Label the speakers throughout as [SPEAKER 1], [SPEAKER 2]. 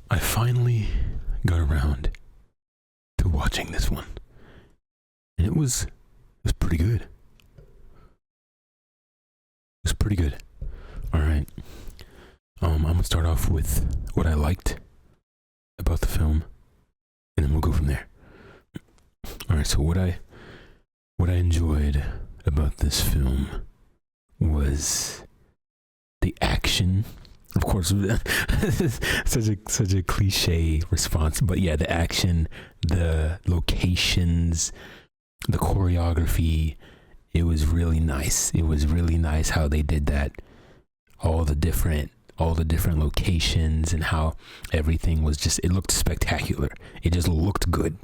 [SPEAKER 1] I finally got around to watching this one, and it was pretty good. It was pretty good. All right. I'm gonna start off with what I liked about the film, and then we'll go from there. All right. So what I enjoyed about this film was the action. Of course, such a cliche response, but yeah, the action, the locations, the choreography. It was really nice. It was really nice how they did that. All the different locations and how everything was just. It looked spectacular. It just looked good.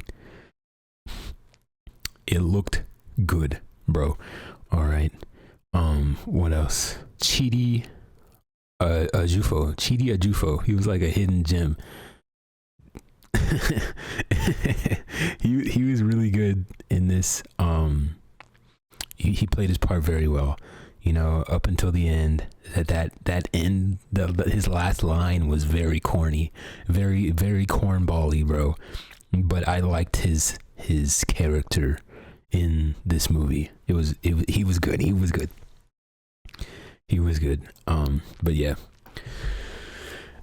[SPEAKER 1] It looked good, bro. All right. What else? Chidi Ajufo. He was like a hidden gem. he was really good in this. He played his part very well. You know, up until the end. That end. His last line was very corny, very cornbally, bro. But I liked his character in this movie. He was good. He was good. But yeah.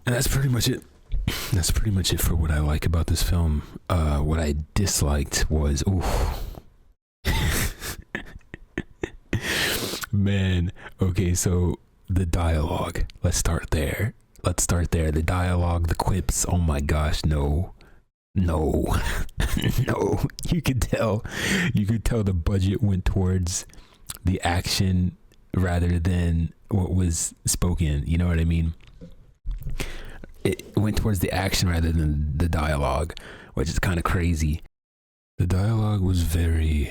[SPEAKER 1] And that's pretty much it. That's pretty much it for what I like about this film. What I disliked was man, okay, so the dialogue. Let's start there. The dialogue, the quips. Oh my gosh, no. No. You could tell the budget went towards the action rather than what was spoken. You know what I mean? It went towards the action rather than the dialogue, which is kind of crazy. The dialogue was very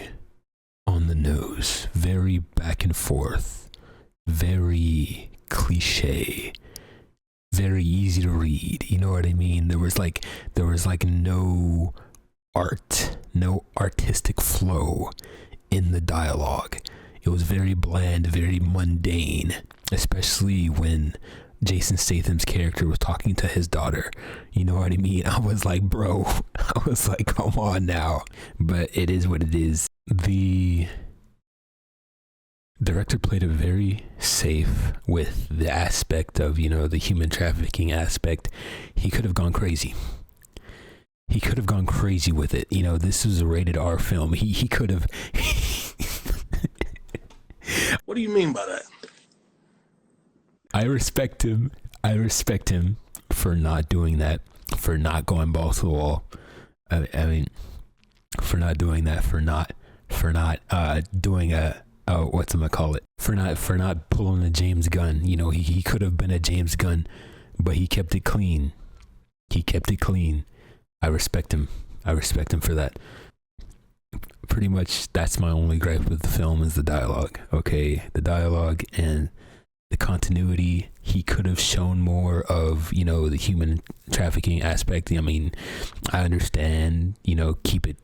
[SPEAKER 1] on the nose, very back and forth, very cliche, very easy to read. You know what I mean? There was like no artistic flow in the dialogue. It was very bland, very mundane, especially when Jason Statham's character was talking to his daughter. You know what I mean? I was like, bro, come on now. But it is what it is. The director played it very safe with the aspect of, the human trafficking aspect. He could have gone crazy. With it. This was a rated R film. He could have.
[SPEAKER 2] What do you mean by that?
[SPEAKER 1] I respect him for not doing that, for not going balls to the wall. I mean, for not doing that, for not doing for not pulling a James Gunn. He could have been a James Gunn, but he kept it clean. I respect him for that. Pretty much that's my only gripe with the film is the dialogue. Okay, the dialogue and the continuity. He could have shown more of, the human trafficking aspect. I mean, I understand, keep it,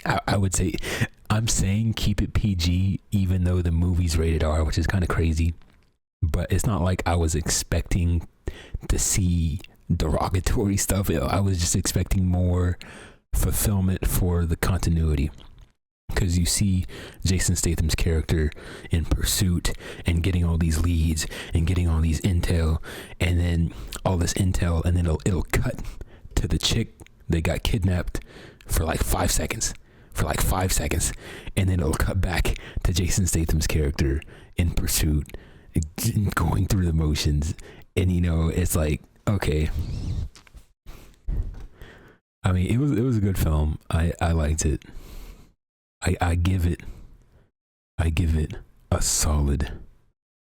[SPEAKER 1] I would say, I'm saying keep it PG, even though the movie's rated R, which is kind of crazy. But it's not like I was expecting to see derogatory stuff. I was just expecting more fulfillment for the continuity. Because you see Jason Statham's character in pursuit and getting all these leads and getting all these intel, and then all this intel, and then it'll cut to the chick that got kidnapped for like 5 seconds, and then it'll cut back to Jason Statham's character in pursuit, going through the motions, and it's like, okay. I mean, it was a good film. I liked it. I give it a solid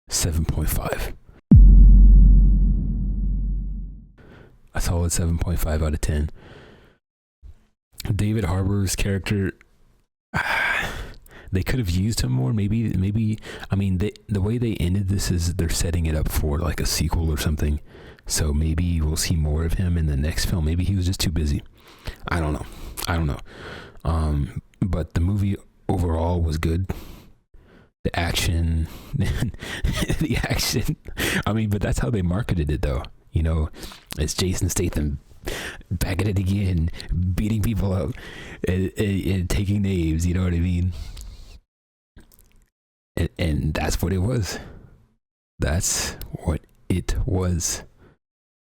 [SPEAKER 1] 7.5. A solid 7.5 out of 10. David Harbour's character, they could have used him more. Maybe. I mean, the way they ended this is they're setting it up for like a sequel or something. So maybe we'll see more of him in the next film. Maybe he was just too busy. I don't know. But the movie overall was good. The action, I mean, but that's how they marketed it though. It's Jason Statham back at it again, beating people up and taking names. You know what I mean? And that's what it was. That's what it was.